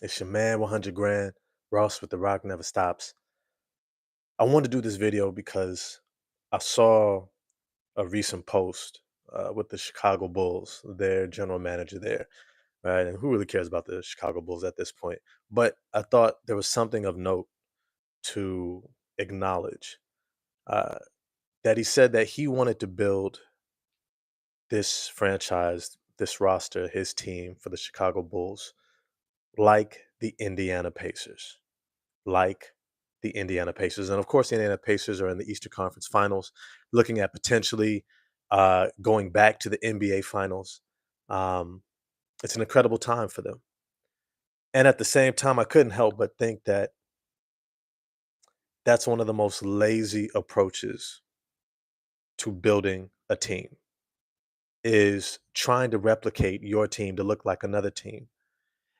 It's your man, 100 grand. Ross with the Rock Never Stops. I wanted to do this video because I saw a recent post with the Chicago Bulls, their general manager there, right? And who really cares about the Chicago Bulls at this point? But I thought there was something of note to acknowledge uh, that he said that he wanted to build this franchise, this roster, his team for the Chicago Bulls, like the Indiana Pacers. Like the Indiana Pacers. And of course, the Indiana Pacers are in the Eastern Conference Finals, looking at potentially going back to the NBA Finals. Um, it's an incredible time for them. And at the same time, I couldn't help but think that that's one of the most lazy approaches to building a team is trying to replicate your team to look like another team.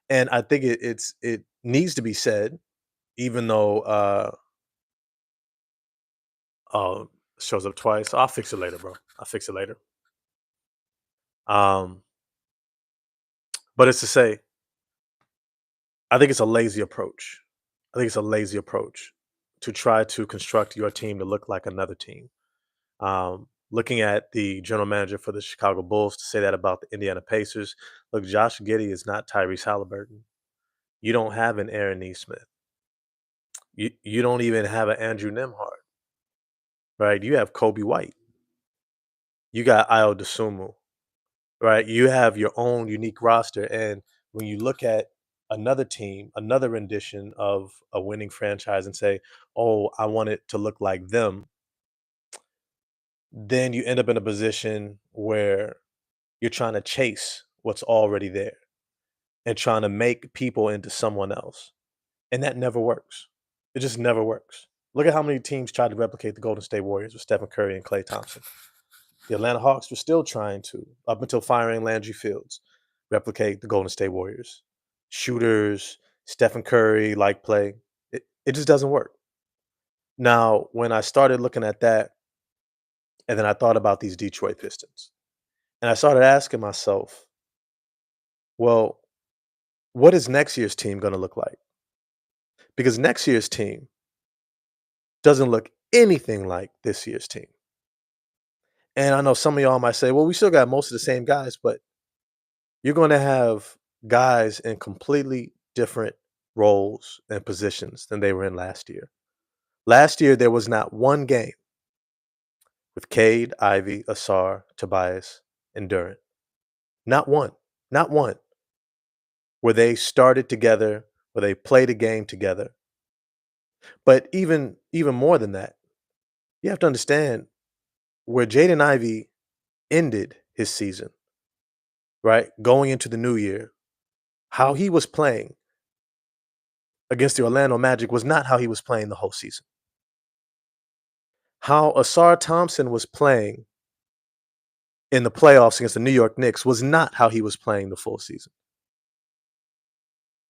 And I think it needs to be said, even though oh, shows up twice. I'll fix it later, bro. I'll fix it later. Um, but it's to say, I think it's a lazy approach. I think it's a lazy approach to try to construct your team to look like another team. Looking at the general manager for the Chicago Bulls to say that about the Indiana Pacers. Look, Josh Giddey is not Tyrese Halliburton. You don't have an Aaron Nesmith. You don't even have an Andrew Nemhard, right? You have Kobe White. You got Io DeSumo, right? You have your own unique roster. And when you look at another team, another rendition of a winning franchise and say, oh, I want it to look like them, then you end up in a position where you're trying to chase what's already there and trying to make people into someone else. And that never works. It just never works. Look at how many teams tried to replicate the Golden State Warriors with Stephen Curry and Klay Thompson. The Atlanta Hawks were still trying to, up until firing Landry Fields, replicate the Golden State Warriors. Shooters, Stephen Curry like play. It just doesn't work. Now, when I started looking at that, and then I thought about these Detroit Pistons, and I started asking myself, well, what is next year's team going to look like? Because next year's team doesn't look anything like this year's team. And I know some of y'all might say, well, we still got most of the same guys, but you're going to have guys in completely different roles and positions than they were in last year. Last year, there was not one game with Cade, Ivy, Asar, Tobias, and Durant. Not one. Not one. Where they started together, where they played a game together. But even more than that, you have to understand where Jaden Ivey ended his season, right? Going into the new year, how he was playing against the Orlando Magic was not how he was playing the whole season. How Asar Thompson was playing in the playoffs against the New York Knicks was not how he was playing the full season.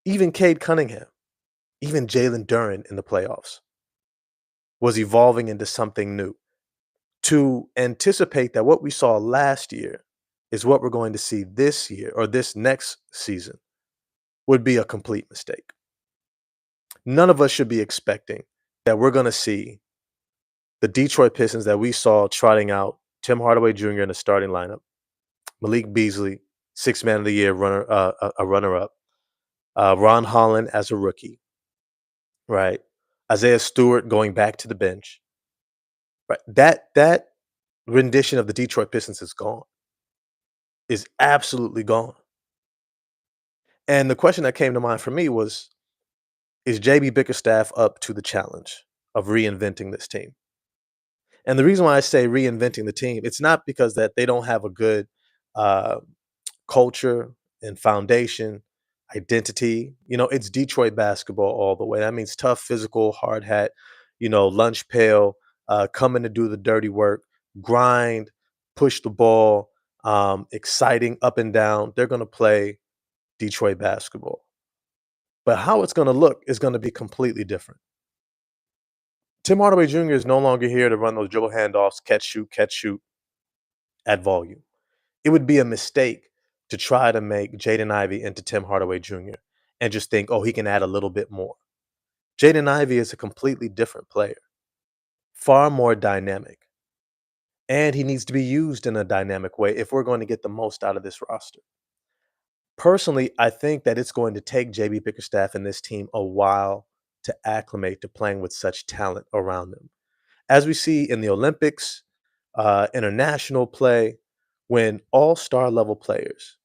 Even Cade Cunningham, even Jalen Duren in the playoffs was evolving into something new. To anticipate that what we saw last year is what we're going to see this year or this next season would be a complete mistake. None of us should be expecting that we're going to see the Detroit Pistons that we saw trotting out Tim Hardaway Jr. in the starting lineup, Malik Beasley, sixth man of the year runner-up, Ron Holland as a rookie, right? Isaiah Stewart going back to the bench, right? That rendition of the Detroit Pistons is gone, is absolutely gone. And the question that came to mind for me was, is JB Bickerstaff up to the challenge of reinventing this team? And the reason why I say reinventing the team, it's not because that they don't have a good uh, culture and foundation, identity. You know, it's Detroit basketball all the way. That means tough, physical, hard hat, lunch pail, coming to do the dirty work, grind, push the ball, exciting up and down. They're going to play Detroit basketball. But how it's going to look is going to be completely different. Tim Hardaway Jr. is no longer here to run those dribble handoffs, catch, shoot at volume. It would be a mistake to try to make Jaden Ivey into Tim Hardaway Jr. and just think, oh, he can add a little bit more. Jaden Ivey is a completely different player, far more dynamic, and he needs to be used in a dynamic way if we're going to get the most out of this roster. Personally, I think that it's going to take JB Bickerstaff and this team a while to acclimate to playing with such talent around them. As we see in the Olympics, international play, when all star level players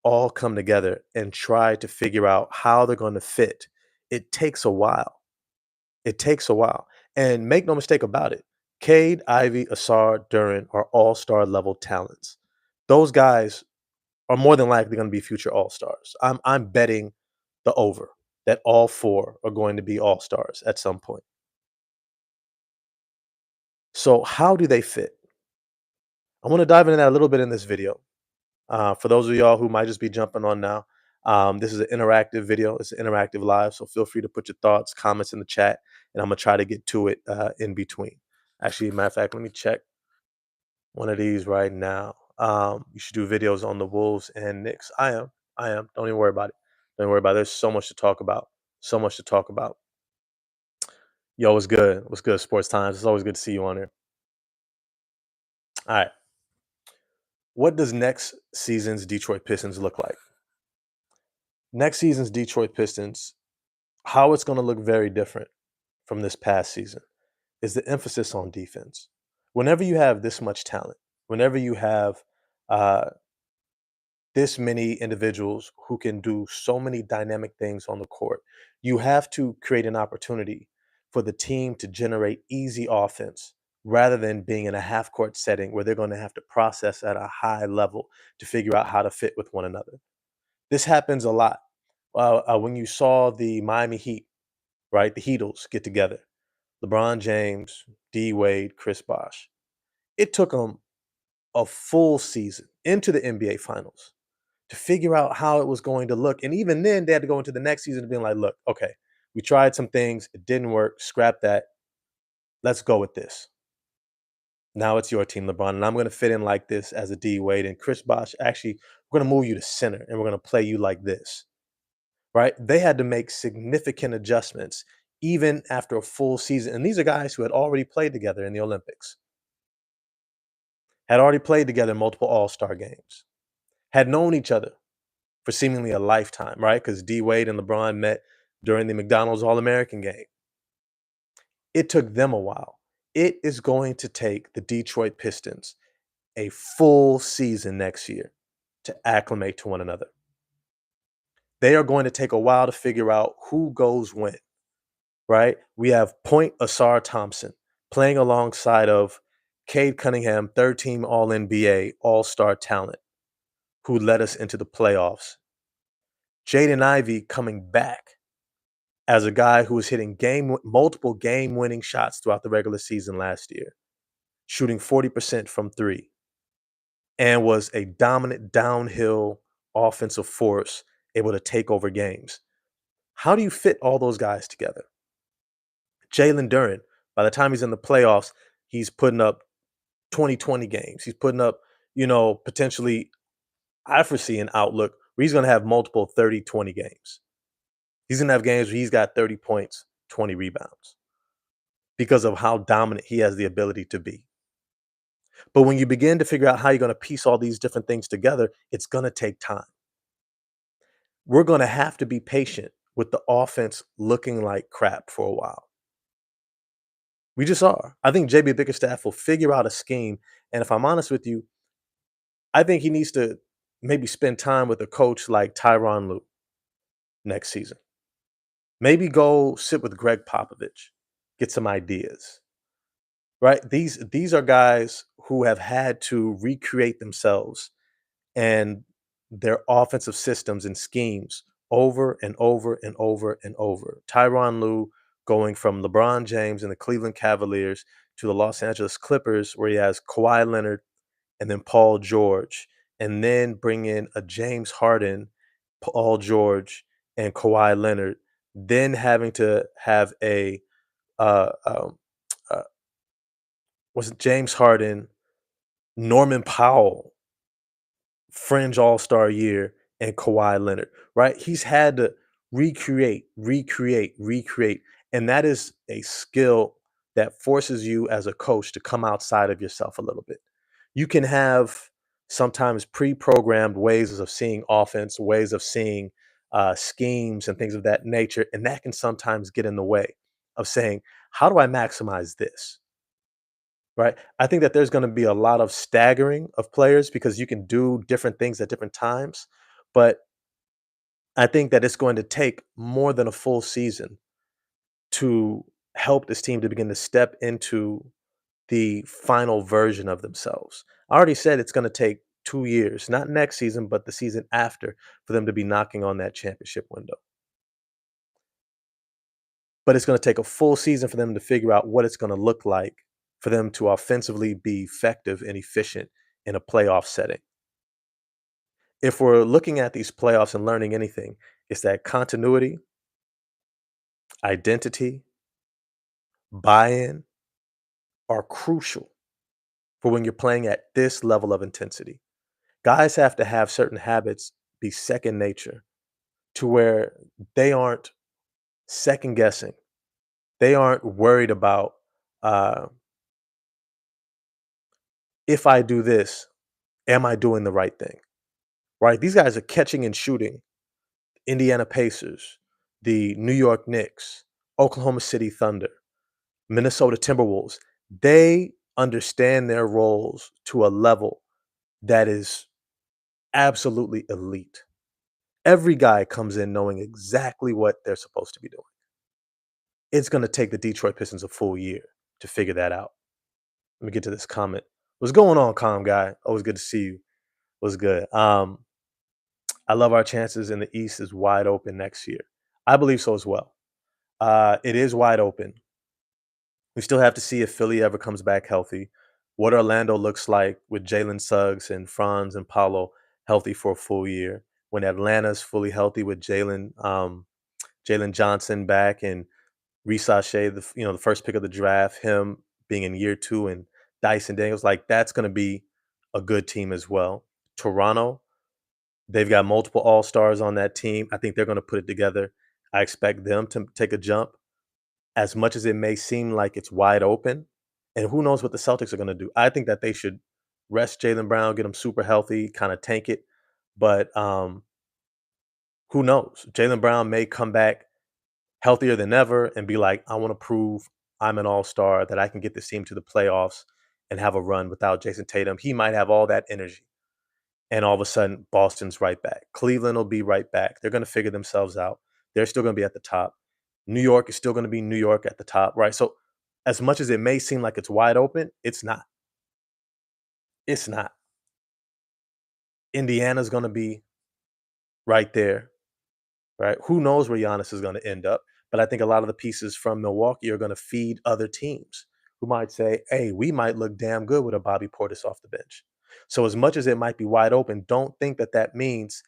all come together and try to figure out how they're going to fit, it takes a while. It takes a while. And make no mistake about it, Cade, Ivy, Asar, Duran are all star level talents. Those guys are more than likely going to be future all stars. I'm betting the over that all four are going to be all stars at some point. So how do they fit? I want to dive into that a little bit in this video. For those of y'all who might just be jumping on now, this is an interactive video. It's an interactive live, so feel free to put your thoughts, comments in the chat, and I'm gonna try to get to it in between. Actually, matter of fact, let me check one of these right now. You should do videos on the Wolves and Knicks. I am. I am. Don't even worry about it. Don't worry about it. There's so much to talk about. So much to talk about. Yo, what's good? What's good, Sports Times? It's always good to see you on here. All right. What does next season's Detroit Pistons look like? Next season's Detroit Pistons, how it's going to look very different from this past season is the emphasis on defense. Whenever you have this much talent, whenever you have uh, this many individuals who can do so many dynamic things on the court, you have to create an opportunity for the team to generate easy offense rather than being in a half court setting where they're going to have to process at a high level to figure out how to fit with one another. This happens a lot. When you saw the Miami Heat, right, the Heatles get together, LeBron James, D Wade, Chris Bosh. It took them a full season into the NBA Finals to figure out how it was going to look. And even then, they had to go into the next season being like, look, okay, we tried some things, it didn't work, scrap that. Let's go with this. Now it's your team, LeBron, and I'm going to fit in like this as a D Wade and Chris Bosh. Actually, we're going to move you to center and we're going to play you like this, right? They had to make significant adjustments even after a full season. And these are guys who had already played together in the Olympics, had already played together in multiple All Star games, had known each other for seemingly a lifetime, right? Because D Wade and LeBron met during the McDonald's All American game. It took them a while. It is going to take the Detroit Pistons a full season next year to acclimate to one another. They are going to take a while to figure out who goes when, right? We have Point Asar Thompson playing alongside of Cade Cunningham, third team All NBA, All Star talent, who led us into the playoffs. Jaden Ivey coming back as a guy who was hitting multiple game winning shots throughout the regular season last year, shooting 40% from three, and was a dominant downhill offensive force, able to take over games. How do you fit all those guys together? Jalen Duren, by the time he's in the playoffs, he's putting up 2020 games. He's putting up, potentially, I foresee an outlook where he's going to have multiple 30-20 games. He's going to have games where he's got 30 points, 20 rebounds because of how dominant he has the ability to be. But when you begin to figure out how you're going to piece all these different things together, it's going to take time. We're going to have to be patient with the offense looking like crap for a while. We just are. I think JB Bickerstaff will figure out a scheme. And if I'm honest with you, I think he needs to maybe spend time with a coach like Tyronn Lue next season. Maybe go sit with Greg Popovich, get some ideas. Right? These are guys who have had to recreate themselves and their offensive systems and schemes over and over and over and over. Tyronn Lue going from LeBron James and the Cleveland Cavaliers to the Los Angeles Clippers, where he has Kawhi Leonard and then Paul George, and then bring in a James Harden, Paul George, and Kawhi Leonard, then having to have a uh, um, uh, was it James Harden, Norman Powell, fringe all-star year, and Kawhi Leonard, right? He's had to recreate. And that is a skill that forces you as a coach to come outside of yourself a little bit. You can have sometimes pre-programmed ways of seeing offense, ways of seeing schemes and things of that nature, and that can sometimes get in the way of saying, "How do I maximize this?" Right? I think that there's going to be a lot of staggering of players because you can do different things at different times, but I think that it's going to take more than a full season to help this team to begin to step into the final version of themselves. I already said it's going to take 2 years, not next season, but the season after, for them to be knocking on that championship window. But it's going to take a full season for them to figure out what it's going to look like for them to offensively be effective and efficient in a playoff setting. If we're looking at these playoffs and learning anything, it's that continuity, identity, buy in are crucial for when you're playing at this level of intensity. Guys have to have certain habits be second nature to where they aren't second guessing. They aren't worried about uh, if I do this, am I doing the right thing? Right? These guys are catching and shooting Indiana Pacers, the New York Knicks, Oklahoma City Thunder, Minnesota Timberwolves. They understand their roles to a level that is absolutely elite. Every guy comes in knowing exactly what they're supposed to be doing. It's going to take the Detroit Pistons a full year to figure that out. Let me get to this comment. What's going on, calm guy? Always good to see you. What's good? I love our chances in the East is wide open next year. I believe so as well. It is wide open. We still have to see if Philly ever comes back healthy, what Orlando looks like with Jalen Suggs and Franz and Paulo healthy for a full year. When Atlanta's fully healthy with Jalen Johnson back and Risashe, the first pick of the draft, him being in year two, and Dyson Daniels, like that's going to be a good team as well. Toronto, they've got multiple all stars on that team. I think they're going to put it together. I expect them to take a jump as much as it may seem like it's wide open. And who knows what the Celtics are going to do? I think that they should rest Jalen Brown, get him super healthy, kind of tank it. But who knows? Jalen Brown may come back healthier than ever and be like, I want to prove I'm an all star, that I can get this team to the playoffs and have a run without Jason Tatum. He might have all that energy. And all of a sudden, Boston's right back. Cleveland will be right back. They're going to figure themselves out. They're still going to be at the top. New York is still going to be New York at the top, right? So, as much as it may seem like it's wide open, it's not. It's not. Indiana's going to be right there, right? Who knows where Giannis is going to end up? But I think a lot of the pieces from Milwaukee are going to feed other teams who might say, hey, we might look damn good with a Bobby Portis off the bench. So, as much as it might be wide open, don't think that that means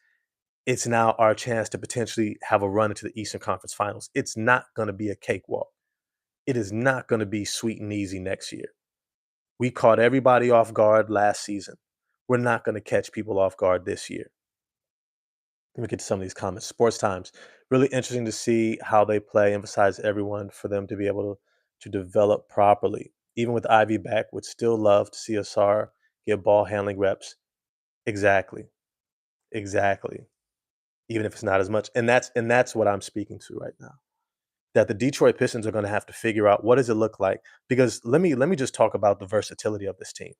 it's now our chance to potentially have a run into the Eastern Conference Finals. It's not going to be a cakewalk. It is not going to be sweet and easy next year. We caught everybody off guard last season. We're not going to catch people off guard this year. Let me get to some of these comments. Sports Times. Really interesting to see how they play. Emphasize everyone for them to be able to develop properly. Even with Ivy back, would still love to see Asar get ball handling reps. Exactly. Exactly. Even if it's not as much. And that's what I'm speaking to right now. That the Detroit Pistons are going to have to figure out what does it look like. Because let me just talk about the versatility of this team.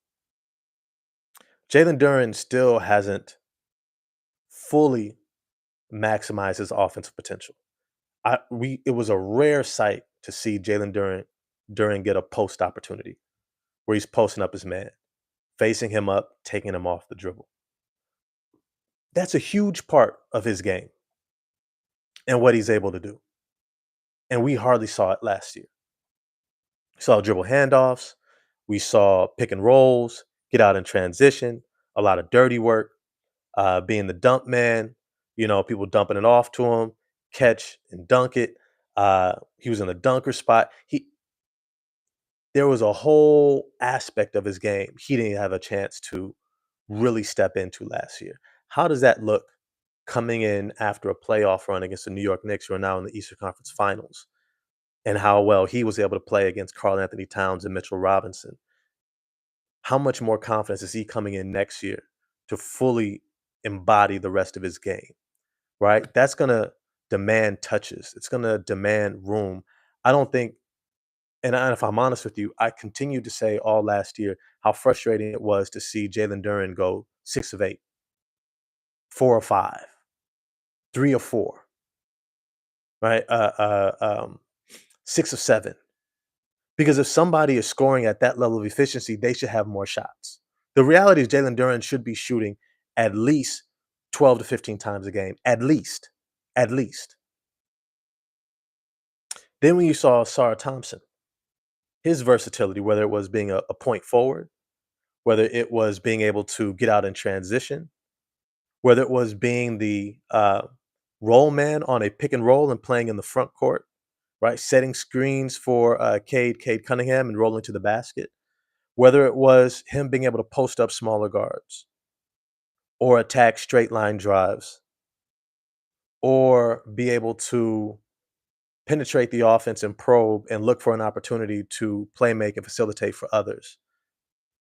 Jalen Duren still hasn't fully maximized his offensive potential. It was a rare sight to see Jalen Duren get a post opportunity where he's posting up his man, facing him up, taking him off the dribble. That's a huge part of his game and what he's able to do. And we hardly saw it last year. We saw dribble handoffs, we saw pick and rolls, get out in transition, a lot of dirty work, being the dump man, people dumping it off to him, catch and dunk it. He was in the dunker spot. There was a whole aspect of his game he didn't have a chance to really step into last year. How does that look coming in after a playoff run against the New York Knicks, who are now in the Eastern Conference Finals, and how well he was able to play against Karl Anthony Towns and Mitchell Robinson. How much more confidence is he coming in next year to fully embody the rest of his game, right? That's going to demand touches. It's going to demand room. I don't think, and if I'm honest with you, I continued to say all last year how frustrating it was to see Jalen Duren go 6 of 8, 4 of 5, 3 of 4, right? 6 of 7. Because if somebody is scoring at that level of efficiency, they should have more shots. The reality is Jalen Duren should be shooting at least 12 to 15 times a game. At least. At least. Then when you saw Sarah Thompson, his versatility, whether it was being a point forward, whether it was being able to get out in transition, whether it was being the roll man on a pick and roll and playing in the front court, right? Setting screens for Cade Cunningham and rolling to the basket, whether it was him being able to post up smaller guards or attack straight line drives or be able to penetrate the offense and probe and look for an opportunity to play make and facilitate for others.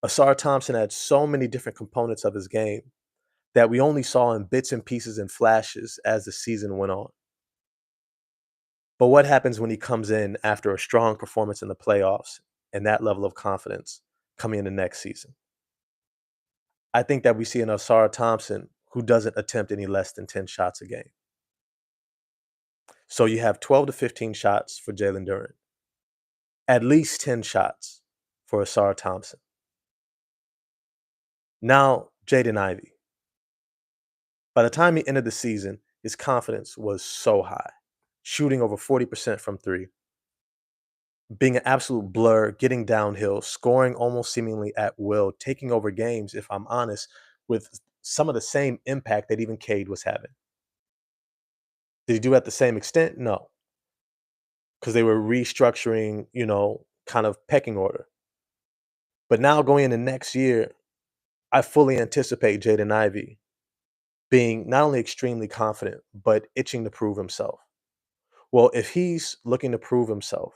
Asar Thompson had so many different components of his game that we only saw in bits and pieces and flashes as the season went on. But what happens when he comes in after a strong performance in the playoffs and that level of confidence coming into next season? I think that we see an Asar Thompson who doesn't attempt any less than 10 shots a game. So you have 12 to 15 shots for Jalen Duren, at least 10 shots for Asar Thompson. Now, Jaden Ivey. By the time he ended the season, his confidence was so high, shooting over 40% from three, being an absolute blur, getting downhill, scoring almost seemingly at will, taking over games, if I'm honest, with some of the same impact that even Cade was having. Did he do it at the same extent? No, because they were restructuring, kind of pecking order. But now going into next year, I fully anticipate Jaden Ivey being not only extremely confident, but itching to prove himself. Well, if he's looking to prove himself,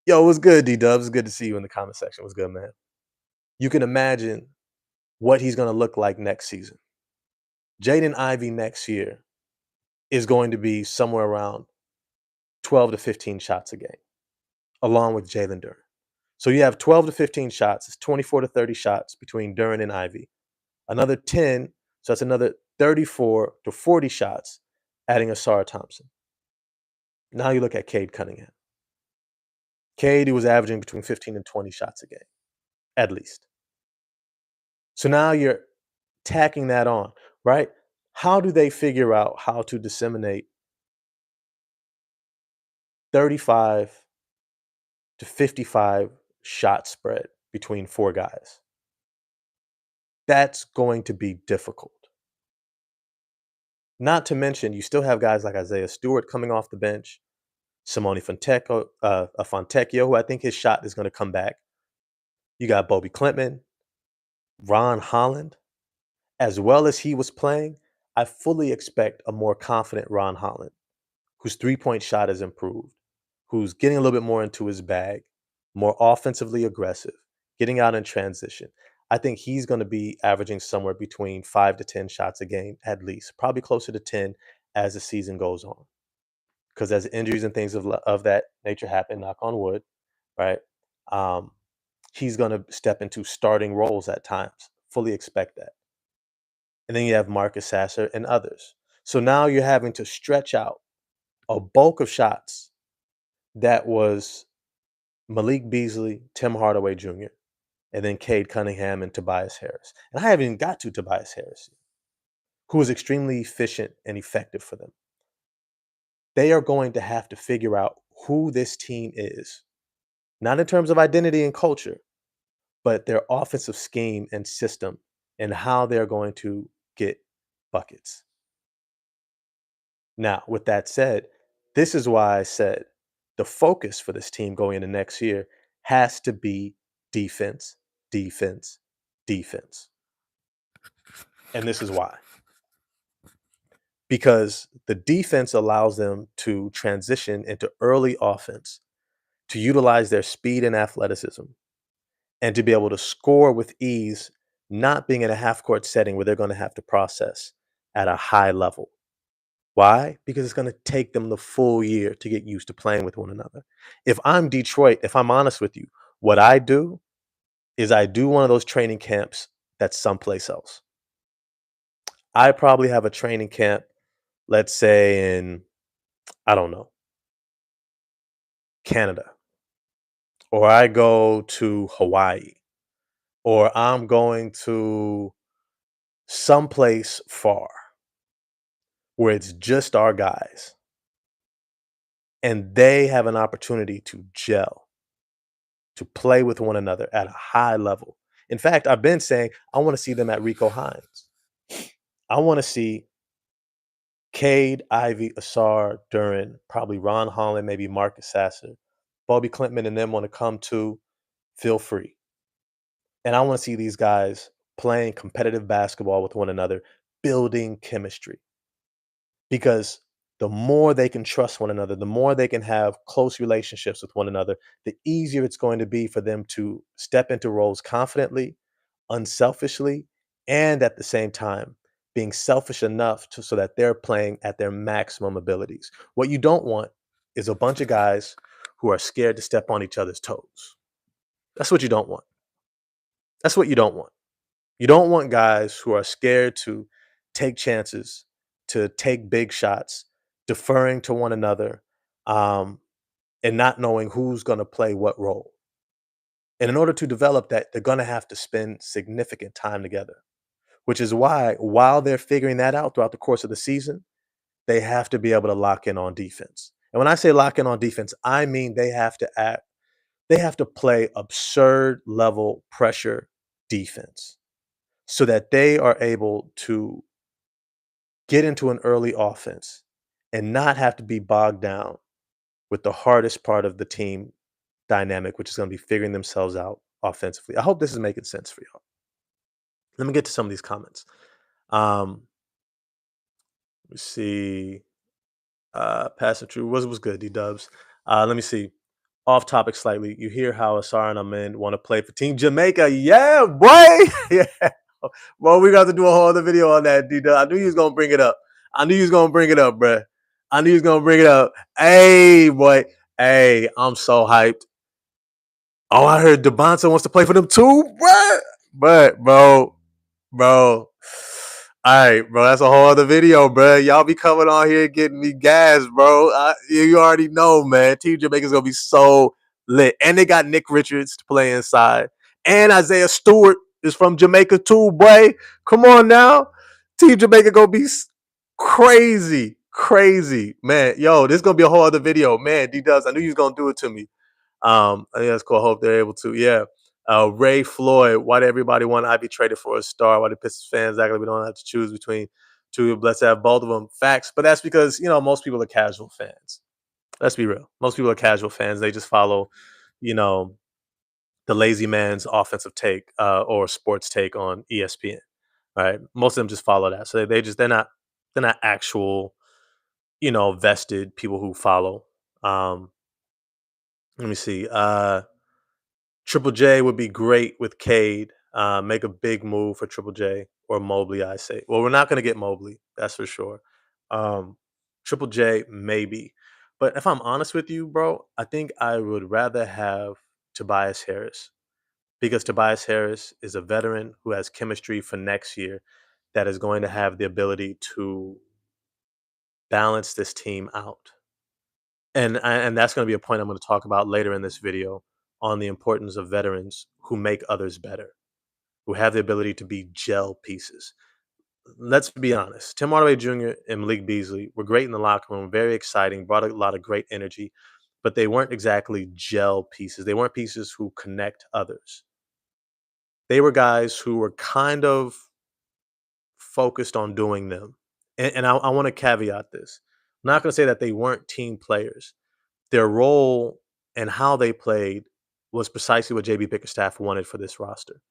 yo, it was good, D-Dubs. It's good to see you in the comment section. It was good, man. You can imagine what he's going to look like next season. Jaden Ivey next year is going to be somewhere around 12 to 15 shots a game, along with Jalen Duren. So you have 12 to 15 shots. It's 24 to 30 shots between Duren and Ivey. Another 10, so that's another 34 to 40 shots, adding Asar Thompson. Now you look at Cade Cunningham. Cade was averaging between 15 and 20 shots a game, at least. So now you're tacking that on, right? How do they figure out how to disseminate 35 to 55 shot spread between four guys? That's going to be difficult. Not to mention, you still have guys like Isaiah Stewart coming off the bench, Simone Fontecchio, who I think his shot is going to come back. You got Bobby Klintman, Ron Holland. As well as he was playing, I fully expect a more confident Ron Holland, whose three-point shot has improved, who's getting a little bit more into his bag, more offensively aggressive, getting out in transition. I think he's going to be averaging somewhere between 5 to 10 shots a game at least, probably closer to 10 as the season goes on. Because as injuries and things of that nature happen, knock on wood, right? He's going to step into starting roles at times. Fully expect that. And then you have Marcus Sasser and others. So now you're having to stretch out a bulk of shots that was Malik Beasley, Tim Hardaway Jr., and then Cade Cunningham and Tobias Harris. And I haven't even got to Tobias Harris, who is extremely efficient and effective for them. They are going to have to figure out who this team is, not in terms of identity and culture, but their offensive scheme and system and how they're going to get buckets. Now, with that said, this is why I said the focus for this team going into next year has to be defense, defense, defense. And this is why. Because the defense allows them to transition into early offense, to utilize their speed and athleticism, and to be able to score with ease, not being in a half court setting where they're going to have to process at a high level. Why? Because it's going to take them the full year to get used to playing with one another. If I'm Detroit, if I'm honest with you, what I do is I do one of those training camps that's someplace else. I probably have a training camp, let's say in, I don't know, Canada, or I go to Hawaii, or I'm going to someplace far where it's just our guys and they have an opportunity to gel, to play with one another at a high level. In fact, I've been saying I want to see them at Rico Hines. I want to see Cade, Ivy, Asar, Duran, probably Ron Holland, maybe Marcus Sasser, Bobby Clintman, and them want to come to. Feel free. And I want to see these guys playing competitive basketball with one another, building chemistry. Because the more they can trust one another, the more they can have close relationships with one another, the easier it's going to be for them to step into roles confidently, unselfishly, and at the same time being selfish enough so that they're playing at their maximum abilities. What you don't want is a bunch of guys who are scared to step on each other's toes. That's what you don't want. That's what you don't want. You don't want guys who are scared to take chances, to take big shots, deferring to one another, um, and not knowing who's going to play what role. And in order to develop that, they're going to have to spend significant time together, which is why, while they're figuring that out throughout the course of the season, they have to be able to lock in on defense. And when I say lock in on defense, I mean they have to play absurd level pressure defense so that they are able to get into an early offense and not have to be bogged down with the hardest part of the team dynamic, which is going to be figuring themselves out offensively. I hope this is making sense for y'all. Let me get to some of these comments. Um, let's see. Passing through was good, D Dubs. Let me see. Off topic slightly. You hear how Asar and Amin want to play for Team Jamaica. Yeah, boy. Yeah. Well, we got to do a whole other video on that, D Dub. I knew you was gonna bring it up. I knew you was gonna bring it up, bruh. I knew you was gonna bring it up. Hey, boy. Hey, I'm so hyped. Oh, I heard Devonta wants to play for them too, bruh. But, bro. All right, bro. That's a whole other video, bro. Y'all be coming on here getting me gas, bro. You already know, man. Team Jamaica's gonna be so lit, and they got Nick Richards to play inside, and Isaiah Stewart is from Jamaica too, boy. Come on now, Team Jamaica gonna be crazy, man. Yo, this is gonna be a whole other video, man. D Dubs, I knew you was gonna do it to me. I think that's cool. I hope they're able to. Yeah. Ray Floyd, why did everybody want Ivy traded for a star? Why the Pistons fans act like we don't have to choose between two? Let's have both of them. Facts. But that's because, most people are casual fans. Let's be real. Most people are casual fans. They just follow, you know, the lazy man's offensive take or sports take on ESPN. Right. Most of them just follow that. So they're not actual, vested people who follow. Um, let me see. Triple J would be great with Cade. Make a big move for Triple J or Mobley, I say. Well, we're not going to get Mobley, that's for sure. Um, Triple J, maybe. But if I'm honest with you, bro, I think I would rather have Tobias Harris because Tobias Harris is a veteran who has chemistry for next year that is going to have the ability to balance this team out. And that's going to be a point I'm going to talk about later in this video on the importance of veterans who make others better, who have the ability to be gel pieces. Let's be honest. Tim Hardaway Jr. and Malik Beasley were great in the locker room, very exciting, brought a lot of great energy, but they weren't exactly gel pieces. They weren't pieces who connect others. They were guys who were kind of focused on doing them. And I want to caveat this. I'm not going to say that they weren't team players. Their role and how they played was precisely what JB Bickerstaff wanted for this roster.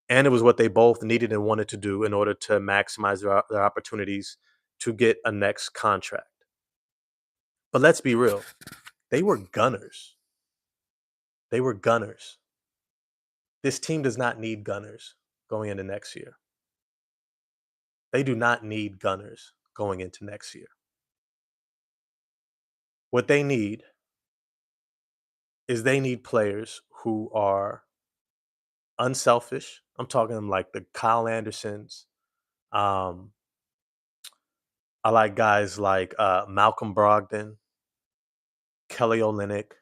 and it was what they both needed and wanted to do in order to maximize their opportunities to get a next contract. But let's be real, they were gunners. They were gunners. This team does not need gunners going into next year. They do not need gunners going into next year. What they need is they need players who are unselfish. I'm talking like the Kyle Andersons. Um, I like guys like Malcolm Brogdon, Kelly Olynyk,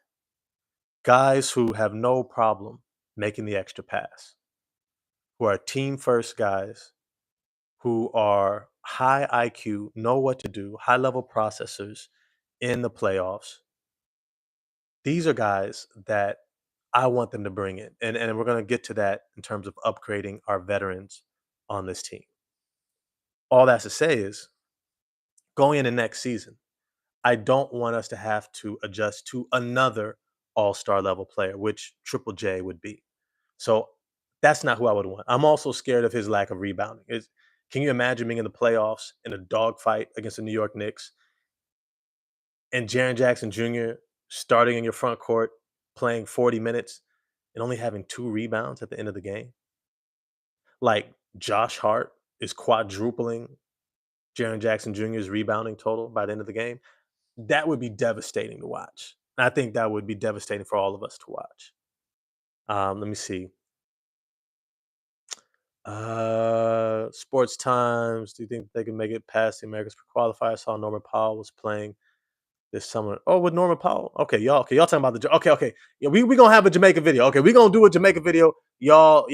guys who have no problem making the extra pass, who are team first guys, who are high IQ, know what to do, high level processors in the playoffs. These are guys that I want them to bring in. And we're going to get to that in terms of upgrading our veterans on this team. All that's to say is going into next season, I don't want us to have to adjust to another all-star level player, which Triple J would be. So that's not who I would want. I'm also scared of his lack of rebounding. Can you imagine being in the playoffs in a dogfight against the New York Knicks and Jaren Jackson Jr. starting in your front court, playing 40 minutes and only having 2 rebounds at the end of the game? Like Josh Hart is quadrupling Jaren Jackson Jr.'s rebounding total by the end of the game. That would be devastating to watch. I think that would be devastating for all of us to watch. Let me see. Sports Times. Do you think they can make it past the Americans for qualifier? I saw Norman Powell was playing this summer. Oh, with Norman Powell. Okay, y'all talking about the okay. Yeah, we gonna have a Jamaica video. Okay, we gonna do a Jamaica video. Y'all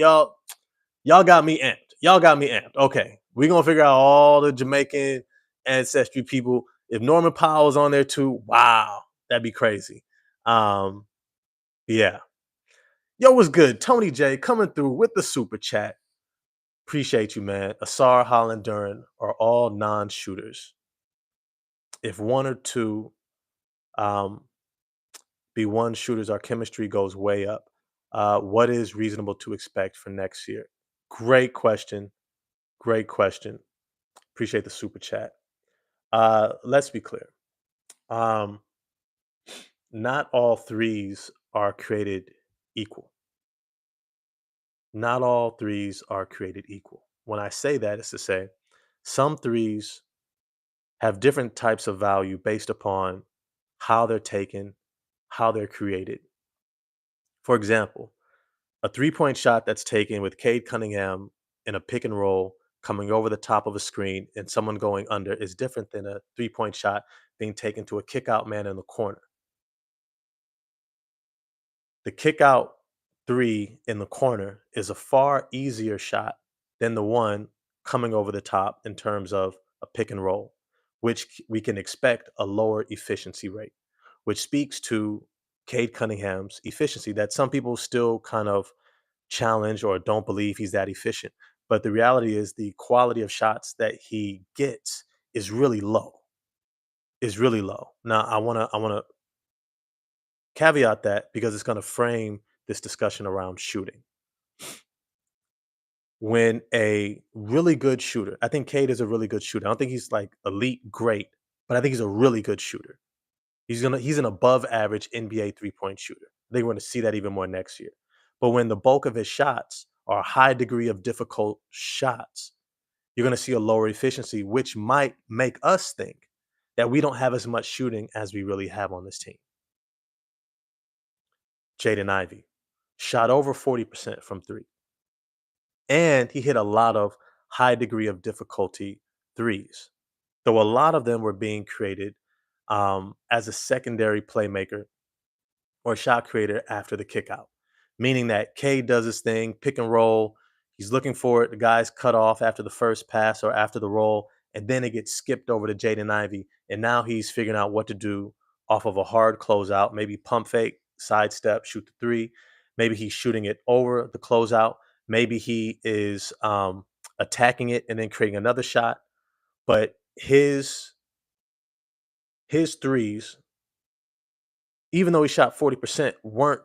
got me amped. Y'all got me amped. Okay, we gonna figure out all the Jamaican ancestry people. If Norman Powell is on there too, wow, that'd be crazy. Um, yeah. Yo, what's good? Tony J coming through with the super chat. Appreciate you, man. Asar, Holland, Duran are all non-shooters. If one or two um, be one shooters, our chemistry goes way up. What is reasonable to expect for next year? Great question. Great question. Appreciate the super chat. Let's be clear. Um, not all threes are created equal. Not all threes are created equal. When I say that, it's to say some threes have different types of value based upon how they're taken, how they're created. For example, a 3-point shot that's taken with Cade Cunningham in a pick and roll coming over the top of a screen and someone going under is different than a 3-point shot being taken to a kick out man in the corner. The kick out three in the corner is a far easier shot than the one coming over the top in terms of a pick and roll, which we can expect a lower efficiency rate, which speaks to Cade Cunningham's efficiency that some people still kind of challenge or don't believe he's that efficient. But the reality is the quality of shots that he gets is really low. Is really low. Now I wanna caveat that because it's gonna frame this discussion around shooting. When a really good shooter, I think Cade is a really good shooter. I don't think he's like elite great, but I think he's a really good shooter. He's an above average NBA 3-point shooter. I think we're gonna see that even more next year. But when the bulk of his shots are a high degree of difficult shots, you're gonna see a lower efficiency, which might make us think that we don't have as much shooting as we really have on this team. Jaden Ivey shot over 40% from three. And he hit a lot of high degree of difficulty threes, though a lot of them were being created as a secondary playmaker or shot creator after the kick out, meaning that K does his thing, pick and roll. He's looking for it. The guy's cut off after the first pass or after the roll, and then it gets skipped over to Jaden Ivey. And now he's figuring out what to do off of a hard closeout, maybe pump fake, sidestep, shoot the three. Maybe he's shooting it over the closeout. Maybe he is attacking it and then creating another shot. But his threes, even though he shot 40%, weren't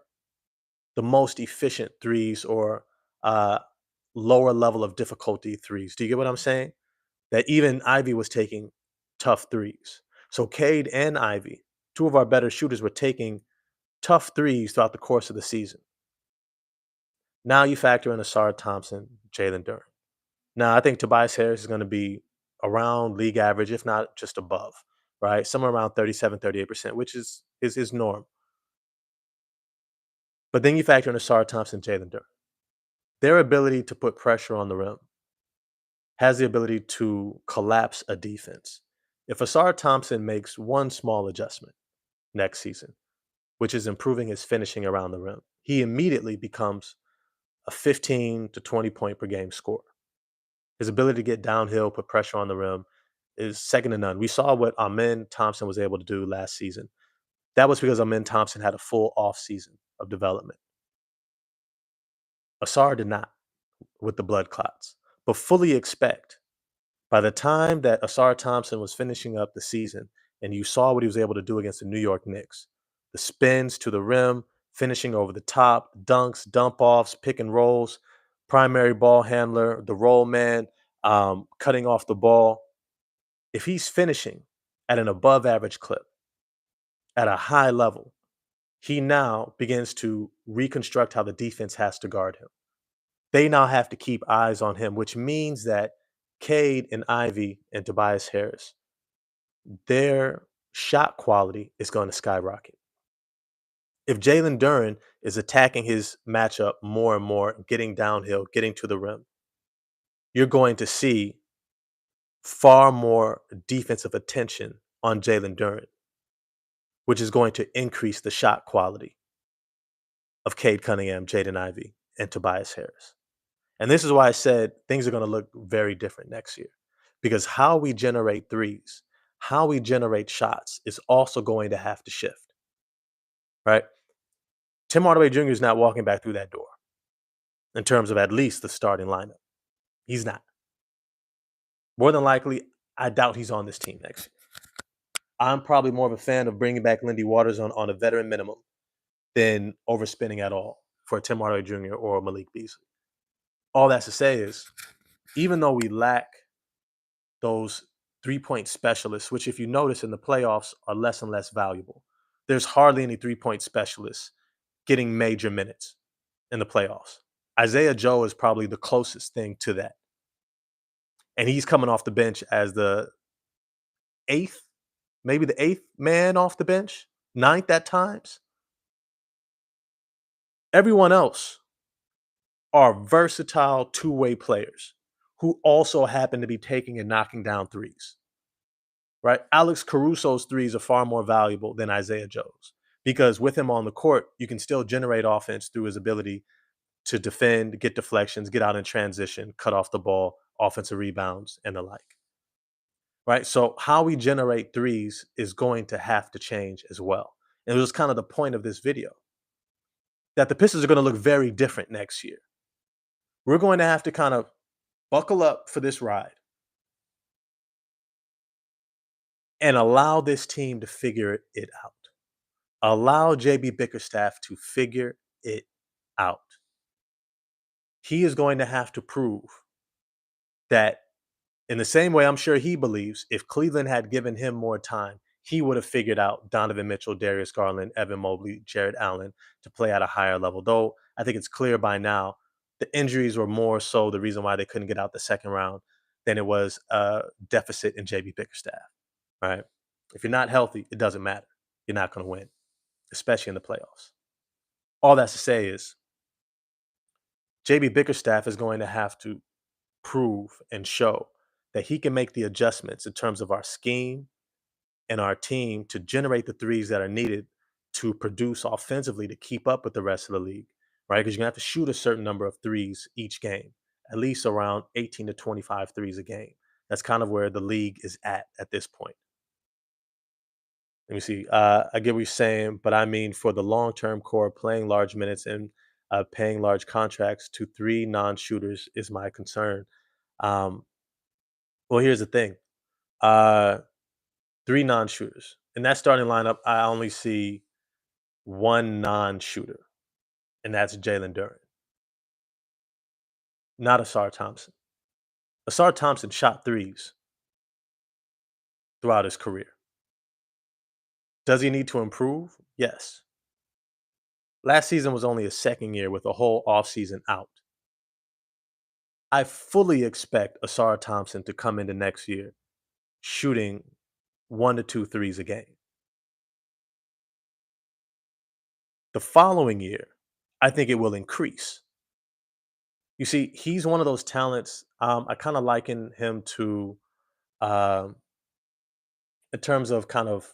the most efficient threes or uh, lower level of difficulty threes. Do you get what I'm saying? That even Ivy was taking tough threes. So Cade and Ivy, two of our better shooters, were taking tough threes throughout the course of the season. Now you factor in Asar Thompson, Jalen Duren. Now I think Tobias Harris is going to be around league average, if not just above, right? Somewhere around 37, 38%, which is his norm. But then you factor in Asar Thompson, Jalen Duren. Their ability to put pressure on the rim has the ability to collapse a defense. If Asar Thompson makes one small adjustment next season, which is improving his finishing around the rim, he immediately becomes a 15 to 20 point per game scorer. His ability to get downhill, put pressure on the rim is second to none. We saw what Amen Thompson was able to do last season. That was because Amen Thompson had a full off season of development. Asar did not with the blood clots, but fully expect by the time that Asar Thompson was finishing up the season and you saw what he was able to do against the New York Knicks, the spins to the rim, finishing over the top, dunks, dump offs, pick and rolls, primary ball handler, the roll man, cutting off the ball. If he's finishing at an above average clip, at a high level, he now begins to reconstruct how the defense has to guard him. They now have to keep eyes on him, which means that Cade and Ivy and Tobias Harris, their shot quality is going to skyrocket. If Jalen Duren is attacking his matchup more and more, getting downhill, getting to the rim, you're going to see far more defensive attention on Jalen Duren, which is going to increase the shot quality of Cade Cunningham, Jaden Ivey, and Tobias Harris. And this is why I said things are going to look very different next year because how we generate threes, how we generate shots is also going to have to shift, right? Tim Hardaway Jr. is not walking back through that door in terms of at least the starting lineup. He's not. More than likely, I doubt he's on this team next year. I'm probably more of a fan of bringing back Lindy Waters on a veteran minimum than overspending at all for Tim Hardaway Jr. or Malik Beasley. All that's to say is, even though we lack those 3-point specialists, which if you notice in the playoffs are less and less valuable, there's hardly any 3-point specialists getting major minutes in the playoffs. Isaiah Joe is probably the closest thing to that. And he's coming off the bench as the eighth, maybe the eighth man off the bench, ninth at times. Everyone else are versatile two-way players who also happen to be taking and knocking down threes, right? Alex Caruso's threes are far more valuable than Isaiah Joe's because with him on the court, you can still generate offense through his ability to defend, get deflections, get out in transition, cut off the ball, offensive rebounds, and the like, right? So how we generate threes is going to have to change as well. And it was kind of the point of this video that the Pistons are going to look very different next year. We're going to have to kind of buckle up for this ride and allow this team to figure it out. Allow JB Bickerstaff to figure it out. He is going to have to prove that in the same way I'm sure he believes if Cleveland had given him more time, he would have figured out Donovan Mitchell, Darius Garland, Evan Mobley, Jared Allen to play at a higher level. Though I think it's clear by now the injuries were more so the reason why they couldn't get out the second round than it was a deficit in JB Bickerstaff, right? If you're not healthy, it doesn't matter. You're not going to win, especially in the playoffs. All that's to say is JB Bickerstaff is going to have to prove and show that he can make the adjustments in terms of our scheme and our team to generate the threes that are needed to produce offensively to keep up with the rest of the league, right? Because you're going to have to shoot a certain number of threes each game, at least around 18 to 25 threes a game. That's kind of where the league is at this point. Let me see. I get what you're saying, but I mean for the long-term core, playing large minutes and paying large contracts to three non-shooters is my concern. Um, well, here's the thing. Uh, three non-shooters. In that starting lineup, I only see one non-shooter, and that's Jalen Duren. not Asar Thompson. Asar Thompson shot threes throughout his career. Does he need to improve? Yes. Last season was only his second year with a whole offseason out. I fully expect Asar Thompson to come into next year shooting 1 to 2 threes a game. The following year, I think it will increase. You see, he's one of those talents. I kind of liken him to, um, in terms of kind of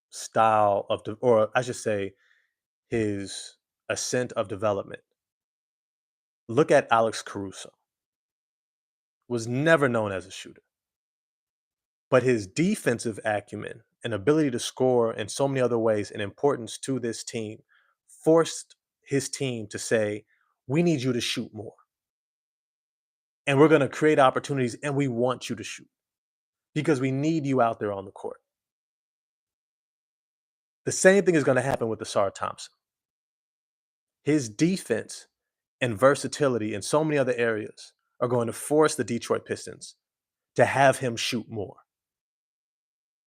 style of, or I should say, his ascent of development. Look at Alex Caruso. Was never known as a shooter, but his defensive acumen and ability to score in so many other ways and importance to this team forced his team to say, "We need you to shoot more, and we're going to create opportunities, and we want you to shoot because we need you out there on the court." The same thing is going to happen with Asar Thompson. His defense and versatility in so many other areas are going to force the Detroit Pistons to have him shoot more.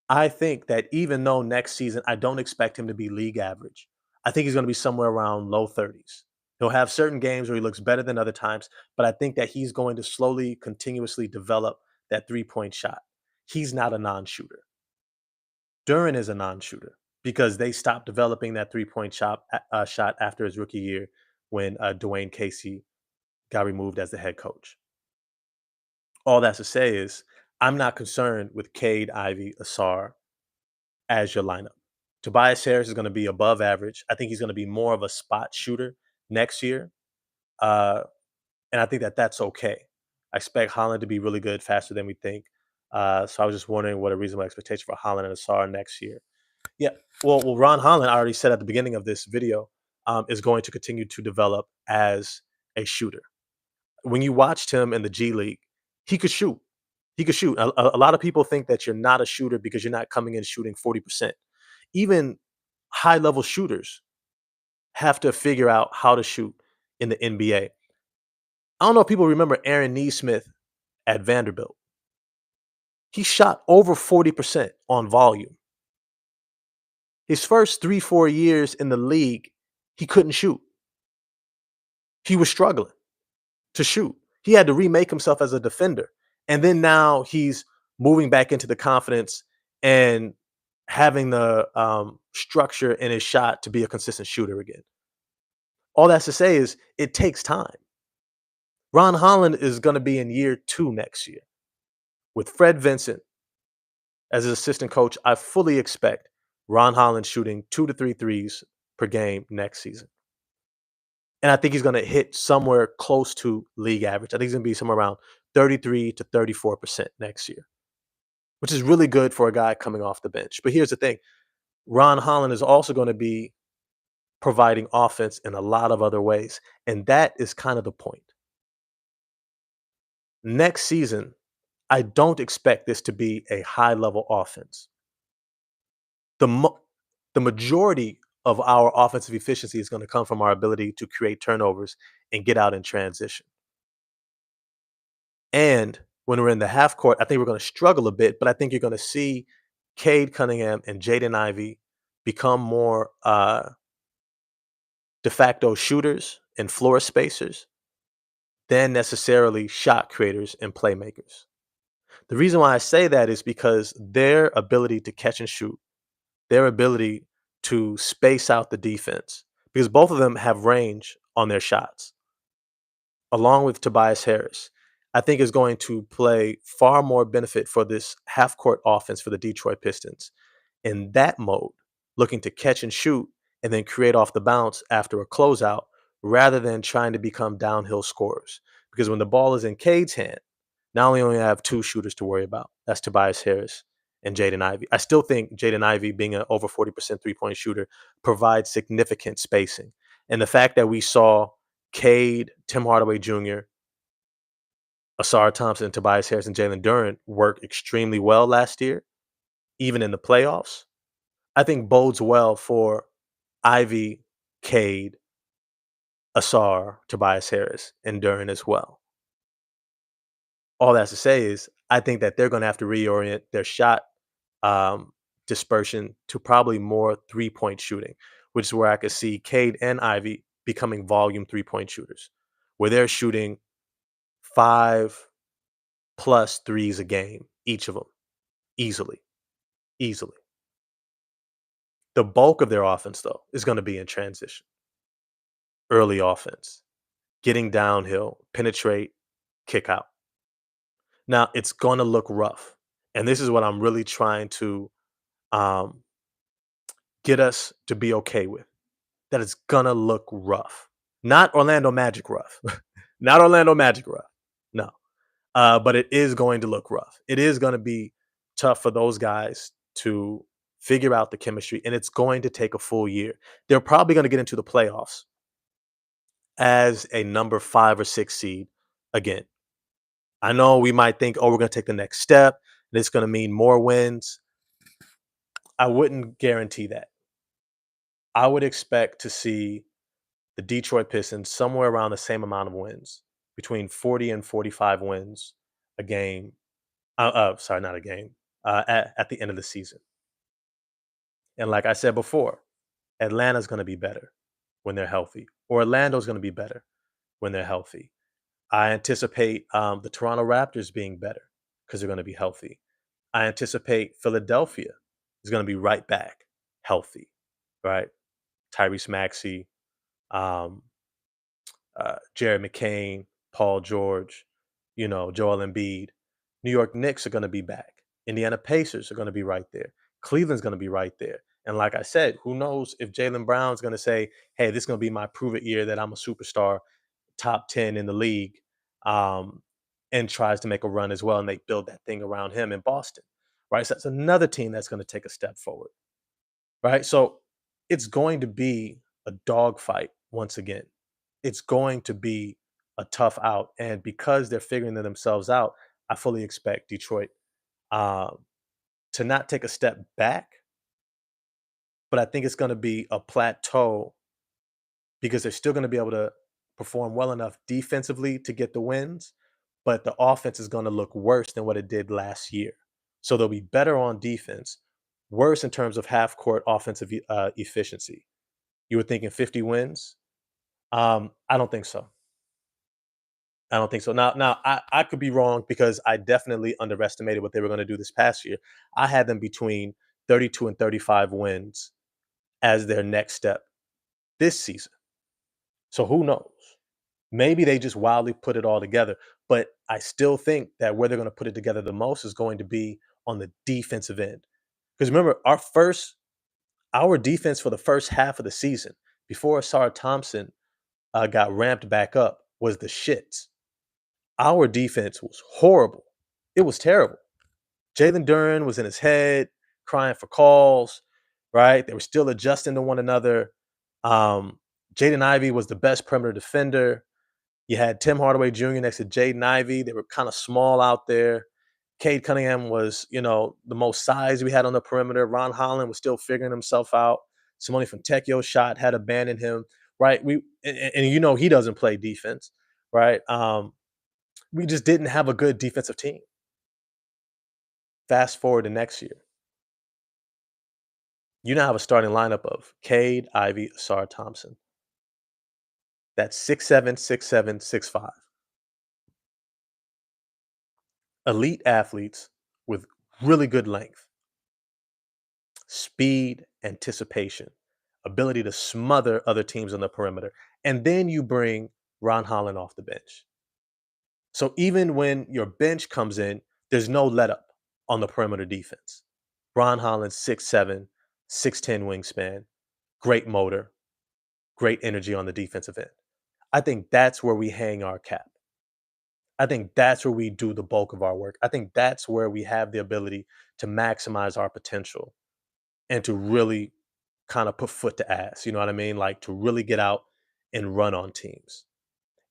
I think that even though next season I don't expect him to be league average, I think he's going to be somewhere around low 30s. He'll have certain games where he looks better than other times, but I think that he's going to slowly, continuously develop that 3-point shot. He's not a non shooter. Duran is a non shooter because they stopped developing that 3-point shot after his rookie year when Dwayne Casey got removed as the head coach. All that's to say is I'm not concerned with Cade, Ivy, Asar as your lineup. Tobias Harris is going to be above average. I think he's going to be more of a spot shooter next year. Uh, and I think that that's okay. I expect Holland to be really good faster than we think. So I was just wondering what a reasonable expectation for Holland and Asar next year. Yeah. Well, Ron Holland, I already said at the beginning of this video, is going to continue to develop as a shooter. When you watched him in the G League, he could shoot. He could shoot. A lot of people think that you're not a shooter because you're not coming in shooting 40%. Even high level shooters have to figure out how to shoot in the NBA. I don't know if people remember Aaron Neesmith at Vanderbilt. He shot over 40% on volume. His first 3, 4 years in the league, he couldn't shoot. He was struggling to shoot. He had to remake himself as a defender. And then now he's moving back into the confidence and having the structure in his shot to be a consistent shooter again. All that's to say is it takes time. Ron Holland is going to be in year 2 next year. With Fred Vincent as his assistant coach, I fully expect Ron Holland shooting 2 to 3 threes per game next season. And I think he's going to hit somewhere close to league average. I think he's going to be somewhere around 33 to 34% next year, which is really good for a guy coming off the bench. But here's the thing. Ron Holland is also going to be providing offense in a lot of other ways. And that is kind of the point. Next season, I don't expect this to be a high level offense. The majority of our offensive efficiency is going to come from our ability to create turnovers and get out in transition. And when we're in the half court, I think we're going to struggle a bit, but I think you're going to see Cade Cunningham and Jaden Ivey become more de facto shooters and floor spacers than necessarily shot creators and playmakers. The reason why I say that is because their ability to catch and shoot, their ability to space out the defense, because both of them have range on their shots, along with Tobias Harris, I think is going to play far more benefit for this half court offense for the Detroit Pistons in that mode, looking to catch and shoot and then create off the bounce after a closeout rather than trying to become downhill scorers. Because when the ball is in Cade's hand, not only have 2 shooters to worry about, that's Tobias Harris and Jaden Ivey. I still think Jaden Ivey, being an over 40% 3-point shooter, provides significant spacing. And the fact that we saw Cade, Tim Hardaway Jr., Asar Thompson, Tobias Harris, and Jalen Duran work extremely well last year, even in the playoffs, I think bodes well for Ivy, Cade, Asar, Tobias Harris, and Duran as well. All that's to say is I think that they're gonna have to reorient their shot um, dispersion to probably more three-point shooting, which is where I could see Cade and Ivy becoming volume three-point shooters, where they're shooting 5 plus threes a game, each of them, easily, easily. The bulk of their offense, though, is gonna be in transition, early offense, getting downhill, penetrate, kick out. Now, it's gonna look rough, and this is what I'm really trying to, um, get us to be okay with, that it's gonna look rough. Not Orlando Magic rough. Not Orlando Magic rough. No. But it is going to look rough. It is gonna be tough for those guys to figure out the chemistry, and it's going to take a full year. They're probably gonna get into the playoffs as a number 5 or 6 seed again. I know we might think, "Oh, we're gonna take the next step, and it's gonna mean more wins." I wouldn't guarantee that. I would expect to see the Detroit Pistons somewhere around the same amount of wins, between 40 and 45 wins a game. Sorry, not a game. At the end of the season, and like I said before, Atlanta's going to be better when they're healthy. Orlando's going to be better when they're healthy. I anticipate the Toronto Raptors being better because they're going to be healthy. I anticipate Philadelphia is going to be right back healthy, right? Tyrese Maxey, um, Jared McCain, Paul George, Joel Embiid. New York Knicks are going to be back. Indiana Pacers are going to be right there. Cleveland's going to be right there. And like I said, who knows if Jalen Brown's going to say, hey, this is going to be my prove it year that I'm a superstar, top 10 in the league, um, and tries to make a run as well. And they build that thing around him in Boston, right? So that's another team that's going to take a step forward, right? So it's going to be a dogfight once again. It's going to be a tough out, and because they're figuring themselves out, I fully expect Detroit um, to not take a step back, but I think it's going to be a plateau because they're still going to be able to perform well enough defensively to get the wins, but the offense is going to look worse than what it did last year. So they'll be better on defense, worse in terms of half court offensive efficiency. You were thinking 50 wins? I don't think so. I don't think so. Now I could be wrong because I definitely underestimated what they were going to do this past year. I had them between 32 and 35 wins as their next step this season. So who knows? Maybe they just wildly put it all together. But I still think that where they're going to put it together the most is going to be on the defensive end. Because remember, our defense for the first half of the season, before Asar Thompson got ramped back up, was the shits. Our defense was horrible. It was terrible. Jalen Duren was in his head, crying for calls, right? They were still adjusting to one another. Um, Jaden Ivey was the best perimeter defender. You had Tim Hardaway Jr. next to Jaden Ivey. They were kind of small out there. Cade Cunningham was, the most size we had on the perimeter. Ron Holland was still figuring himself out. Simone Fontecchio's shot had abandoned him, right? And he doesn't play defense, right? We just didn't have a good defensive team. Fast forward to next year. You now have a starting lineup of Cade, Ivy, Asar Thompson. That's 6'7", 6'7", 6'5". Elite athletes with really good length, speed, anticipation, ability to smother other teams on the perimeter. And then you bring Ron Holland off the bench. So even when your bench comes in, there's no let up on the perimeter defense. Ron Holland, 6'7", 6'10" wingspan, great motor, great energy on the defensive end. I think that's where we hang our cap. I think that's where we do the bulk of our work. I think that's where we have the ability to maximize our potential and to really kind of put foot to ass. You know what I mean? Like to really get out and run on teams.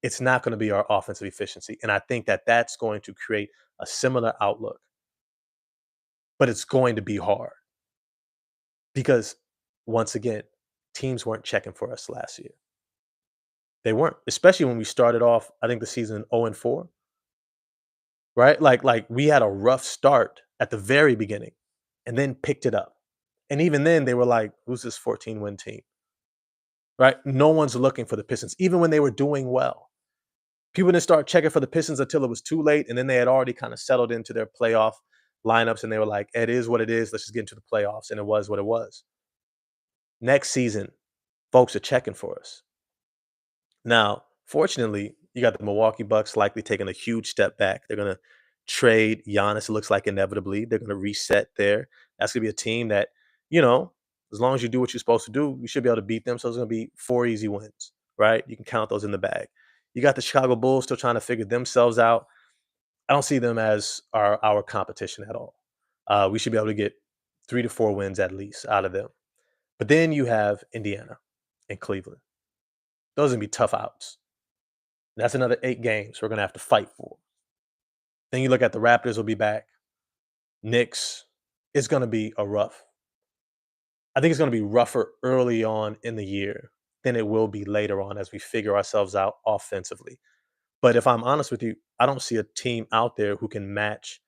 It's not going to be our offensive efficiency. And I think that that's going to create a similar outlook, but it's going to be hard because once again, teams weren't checking for us last year. They weren't, especially when we started off, I think the season 0-4. right? Like we had a rough start at the very beginning and then picked it up. And even then they were like, who's this 14-win team? Right? No one's looking for the Pistons, even when they were doing well. People didn't start checking for the Pistons until it was too late, and then they had already kind of settled into their playoff lineups, and they were like, "It is what it is. Let's just get into the playoffs." And it was what it was. Next season, folks are checking for us. Now, fortunately, you got the Milwaukee Bucks likely taking a huge step back. They're going to trade Giannis. It looks like inevitably they're going to reset there. That's going to be a team that, you know, as long as you do what you're supposed to do, you should be able to beat them. So it's going to be 4 easy wins, right? You can count those in the bag. You got the Chicago Bulls still trying to figure themselves out. I don't see them as our competition at all. We should be able to get 3 to 4 wins at least out of them. But then you have Indiana and Cleveland. Those are gonna be tough outs. That's another 8 games we're gonna have to fight for. Then you look at the Raptors will be back. Knicks. It's gonna be a rough. I think it's gonna be rougher early on in the year than it will be later on as we figure ourselves out offensively. But if I'm honest with you, I don't see a team out there who can match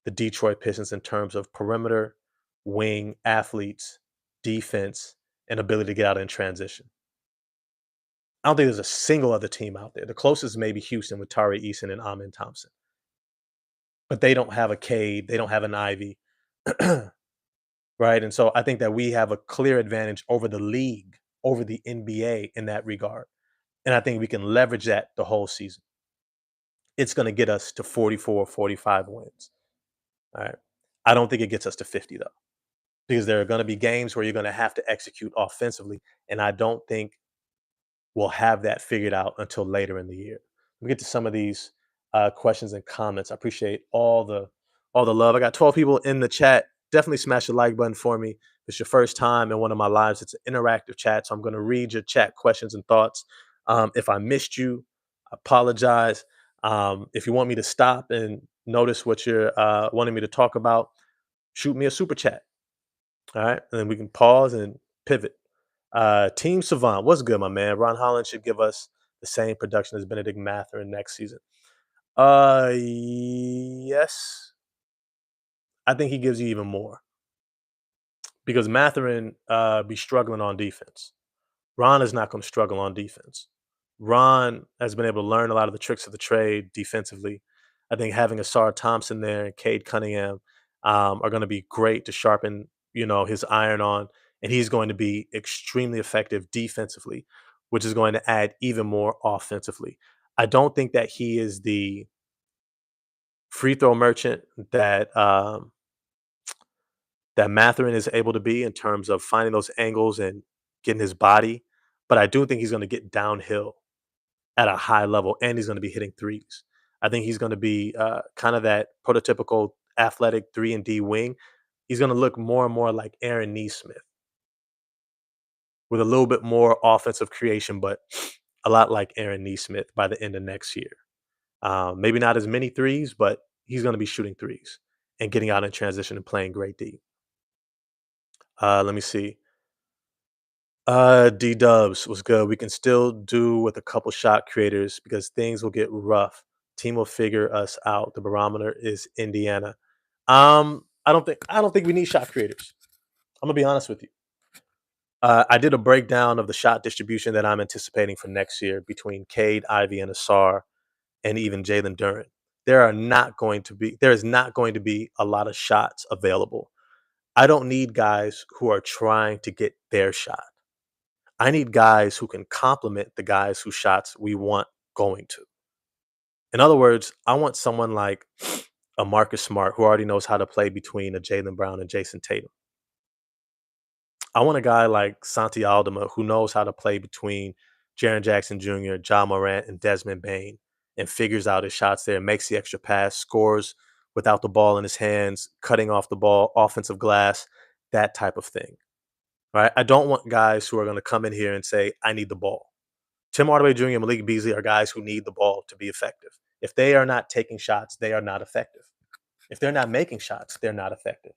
the Detroit Pistons in terms of perimeter, wing, athletes, defense, and ability to get out in transition. I don't think there's a single other team out there. The closest may be Houston with Tari Eason and Amin Thompson, but they don't have a Cade, they don't have an Ivy, right? And so I think that we have a clear advantage over the league, over the NBA in that regard. And I think we can leverage that the whole season. It's going to get us to 44, 45 wins. All right. I don't think it gets us to 50 though, because there are going to be games where you're going to have to execute offensively. And I don't think we'll have that figured out until later in the year. We get to some of these questions and comments. I appreciate all the love. I got 12 people in the chat. Definitely smash the like button for me. If it's your first time in one of my lives, it's an interactive chat, so I'm going to read your chat questions and thoughts. If I missed you, I apologize. If you want me to stop and notice what you're wanting me to talk about, shoot me a super chat. All right, and then we can pause and pivot. Team Savant, what's good, my man? Ron Holland should give us the same production as Benedict Mathurin next season. Yes, I think he gives you even more because Mathurin be struggling on defense. Ron is not going to struggle on defense. Ron has been able to learn a lot of the tricks of the trade defensively. I think having Asar Thompson there and Cade Cunningham are going to be great to sharpen, his iron on, and he's going to be extremely effective defensively, which is going to add even more offensively. I don't think that he is the free throw merchant that Mathurin is able to be in terms of finding those angles and getting his body, but I do think he's going to get downhill at a high level, and he's going to be hitting threes. I think he's going to be kind of that prototypical athletic 3 and D wing. He's going to look more and more like Aaron Neesmith with a little bit more offensive creation, but a lot like Aaron Neesmith by the end of next year. Maybe not as many threes, but he's going to be shooting threes and getting out in transition and playing great D. Let me see. D Dubs was good. We can still do with a couple shot creators because things will get rough. Team will figure us out. The barometer is Indiana. I don't think we need shot creators. I'm gonna be honest with you. I did a breakdown of the shot distribution that I'm anticipating for next year between Cade, Ivy, and Asar, and even Jalen Duren. There is not going to be a lot of shots available. I don't need guys who are trying to get their shot. I need guys who can complement the guys whose shots we want going to. In other words, I want someone like a Marcus Smart who already knows how to play between a Jalen Brown and Jason Tatum. I want a guy like Santi Aldama who knows how to play between Jaren Jackson Jr., John Morant, and Desmond Bain and figures out his shots there, makes the extra pass, scores without the ball in his hands, cutting off the ball, offensive glass, that type of thing. Right? I don't want guys who are going to come in here and say, I need the ball. Tim Hardaway Jr. and Malik Beasley are guys who need the ball to be effective. If they are not taking shots, they are not effective. If they're not making shots, they're not effective.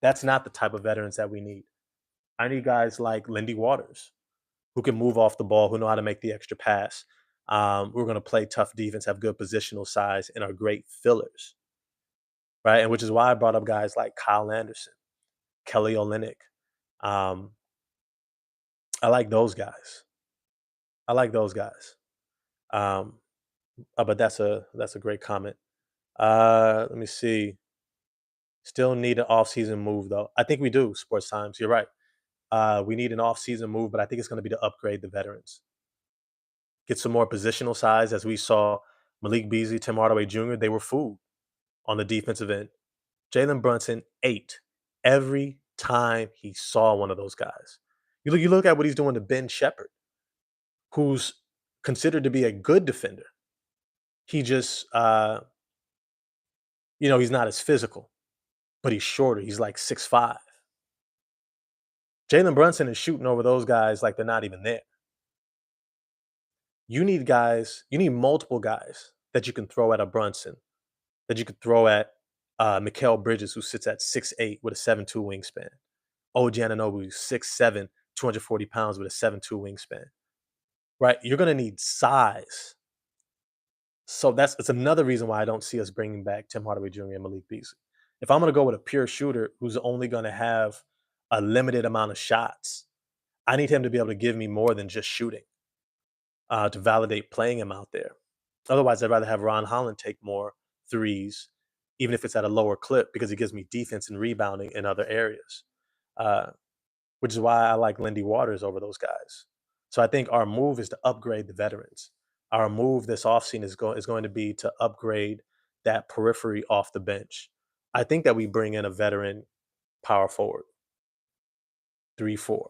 That's not the type of veterans that we need. I need guys like Lindy Waters who can move off the ball, who know how to make the extra pass, We're going to play tough defense, have good positional size, and are great fillers, right? And which is why I brought up guys like Kyle Anderson, Kelly Olynyk. Um, I like those guys. I like those guys. Um, but that's a great comment. Let me see. Still need an off-season move though. I think we do. Sports Times. You're right. We need an off-season move, but I think it's going to be to upgrade the veterans, get some more positional size, as we saw Malik Beasley, Tim Hardaway Jr. They were food on the defensive end. Jalen Brunson ate every time he saw one of those guys. You look at what he's doing to Ben Shepherd, who's considered to be a good defender. He just, he's not as physical, but he's shorter. He's like 6'5". Jalen Brunson is shooting over those guys like they're not even there. You need multiple guys that you can throw at a Brunson, that you could throw at Mikal Bridges, who sits at 6'8" with a 7'2" wingspan. OG Anunoby, 6'7", 240 pounds with a 7'2" wingspan. Right? You're going to need size. So it's another reason why I don't see us bringing back Tim Hardaway Jr. and Malik Beasley. If I'm going to go with a pure shooter who's only going to have a limited amount of shots, I need him to be able to give me more than just shooting to validate playing him out there. Otherwise, I'd rather have Ron Holland take more threes, even if it's at a lower clip, because he gives me defense and rebounding in other areas, uh, which is why I like Lindy Waters over those guys. So I think our move is to upgrade the veterans. Our move this offseason is going to be to upgrade that periphery off the bench. I think that we bring in a veteran power forward, 3-4.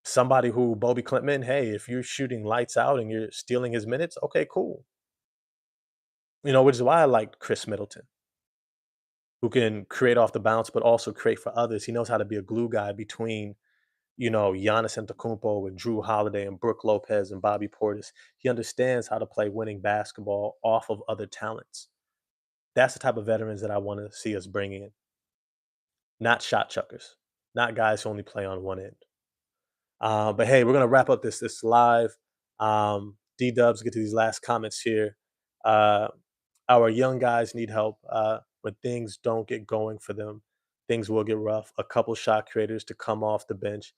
Somebody who Bobby Clintman, hey, if you're shooting lights out and you're stealing his minutes, okay, cool. Which is why I liked Chris Middleton, who can create off the bounce, but also create for others. He knows how to be a glue guy between, Giannis Antetokounmpo with Drew Holiday and Brooke Lopez and Bobby Portis. He understands how to play winning basketball off of other talents. That's the type of veterans that I want to see us bringing in, not shot chuckers, not guys who only play on one end. But hey, we're gonna wrap up this live. D Dubs, get to these last comments here. Uh, our young guys need help when things don't get going for them. Things will get rough. A couple shot creators to come off the bench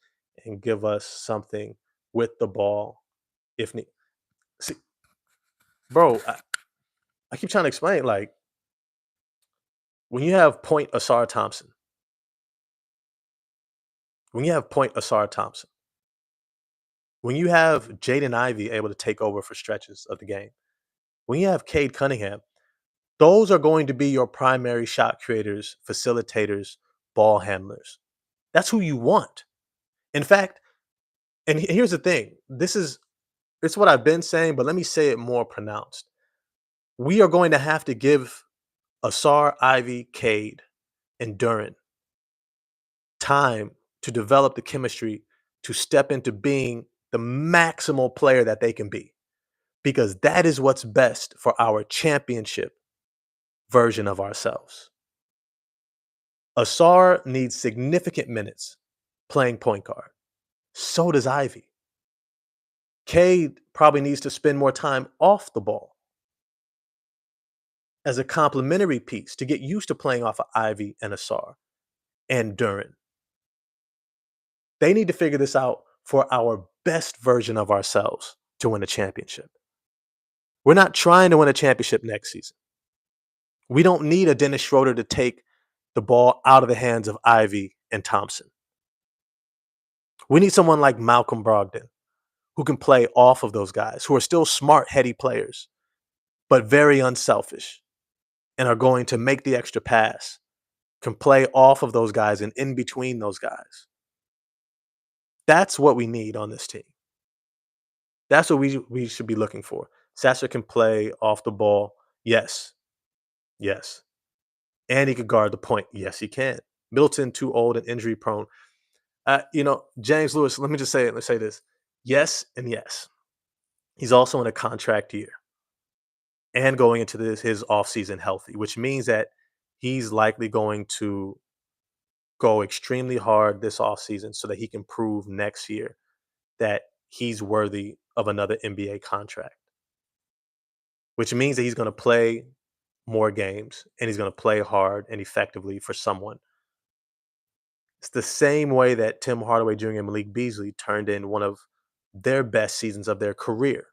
and give us something with the ball, if need. See, bro, I keep trying to explain. Like when you have Point Asar Thompson, when you have Point Asar Thompson, when you have Jaden Ivey able to take over for stretches of the game, when you have Cade Cunningham, those are going to be your primary shot creators, facilitators, ball handlers. That's who you want. In fact, and here's the thing. It's what I've been saying, but let me say it more pronounced. We are going to have to give Asar, Ivy, Cade, and Duran time to develop the chemistry to step into being the maximal player that they can be, because that is what's best for our championship version of ourselves. Asar needs significant minutes playing point guard. So does Ivy. Cade probably needs to spend more time off the ball as a complementary piece to get used to playing off of Ivy and Asar and Duran. They need to figure this out for our best version of ourselves to win a championship. We're not trying to win a championship next season. We don't need a Dennis Schroeder to take the ball out of the hands of Ivy and Thompson. We need someone like Malcolm Brogdon who can play off of those guys, who are still smart, heady players, but very unselfish and are going to make the extra pass, can play off of those guys and in between those guys. That's what we need on this team. That's what we should be looking for. Sasser can play off the ball. Yes. Yes. And he could guard the point. Yes, he can. Middleton, too old and injury prone. James Lewis, let's say this. Yes and yes. He's also in a contract year and going into his offseason healthy, which means that he's likely going to go extremely hard this offseason so that he can prove next year that he's worthy of another NBA contract, which means that he's going to play more games and he's going to play hard and effectively for someone. It's the same way that Tim Hardaway Jr. and Malik Beasley turned in one of their best seasons of their career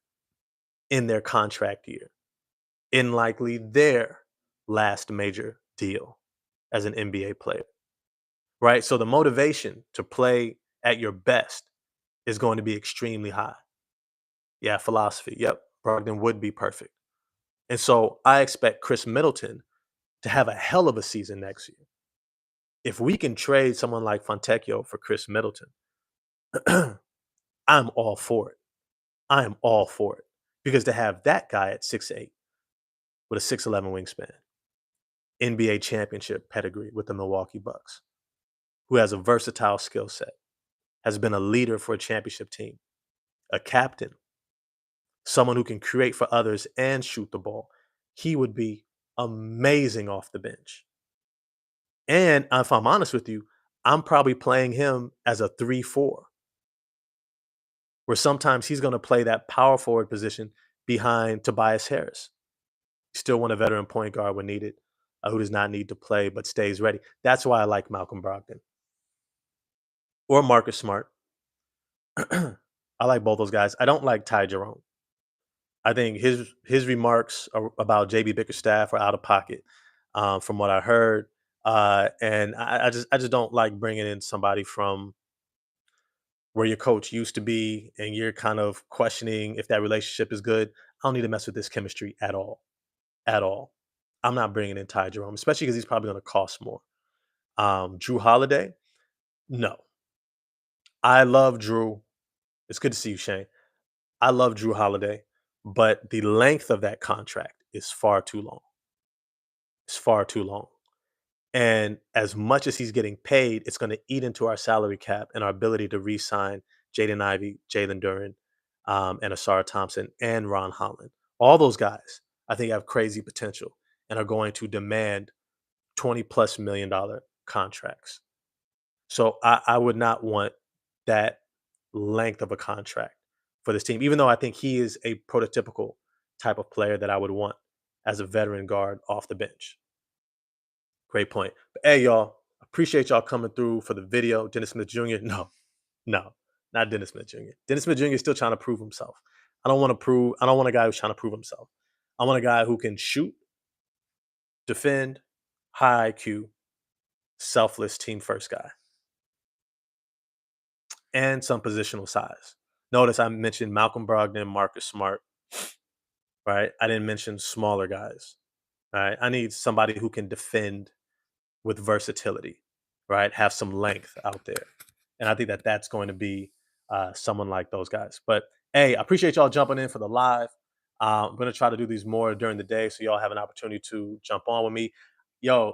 in their contract year, in likely their last major deal as an NBA player, right? So the motivation to play at your best is going to be extremely high. Yeah, philosophy. Yep. Brogdon would be perfect. And so I expect Chris Middleton to have a hell of a season next year. If we can trade someone like Fontecchio for Chris Middleton, I'm all for it. I am all for it. Because to have that guy at 6'8" with a 6'11" wingspan, NBA championship pedigree with the Milwaukee Bucks, who has a versatile skill set, has been a leader for a championship team, a captain, someone who can create for others and shoot the ball, he would be amazing off the bench. And if I'm honest with you, I'm probably playing him as a 3-4, where sometimes he's going to play that power forward position behind Tobias Harris. Still want a veteran point guard when needed, who does not need to play but stays ready. That's why I like Malcolm Brogdon or Marcus Smart. I like both those guys. I don't like Ty Jerome. I think his remarks about JB Bickerstaff are out of pocket, from what I heard, and I just don't like bringing in somebody from where your coach used to be, and you're kind of questioning if that relationship is good. I don't need to mess with this chemistry at all, at all. I'm not bringing in Ty Jerome, especially because he's probably going to cost more. Drew Holiday, no, I love Drew. It's good to see you, Shane. I love Drew Holiday, but the length of that contract is far too long. It's far too long. And as much as he's getting paid, it's going to eat into our salary cap and our ability to re-sign Jaden Ivey, Jalen Duren, and Asara Thompson and Ron Holland. All those guys, I think, have crazy potential and are going to demand $20+ million contracts. So I would not want that length of a contract for this team, even though I think he is a prototypical type of player that I would want as a veteran guard off the bench. Great point. But hey, y'all, appreciate y'all coming through for the video. Dennis Smith Jr. No, no, not Dennis Smith Jr. Dennis Smith Jr. is still trying to prove himself. I don't want a guy who's trying to prove himself. I want a guy who can shoot, defend, high IQ, selfless, team first guy, and some positional size. Notice I mentioned Malcolm Brogdon, Marcus Smart, right? I didn't mention smaller guys. Right? I need somebody who can defend with versatility, right? Have some length out there. And I think that that's going to be someone like those guys. But hey, I appreciate y'all jumping in for the live. I'm going to try to do these more during the day so y'all have an opportunity to jump on with me. Yo,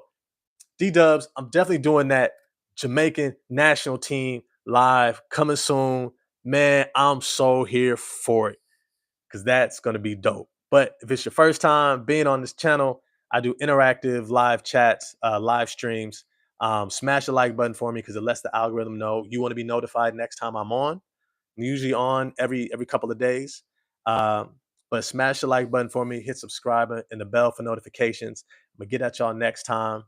D-Dubs, I'm definitely doing that Jamaican national team live coming soon. Man, I'm so here for it because that's going to be dope. But if it's your first time being on this channel, I do interactive live chats, live streams. Smash the like button for me because it lets the algorithm know you want to be notified next time I'm on. I'm usually on every couple of days. But smash the like button for me, hit subscribe and the bell for notifications. I'm going to get at y'all next time.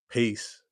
Peace.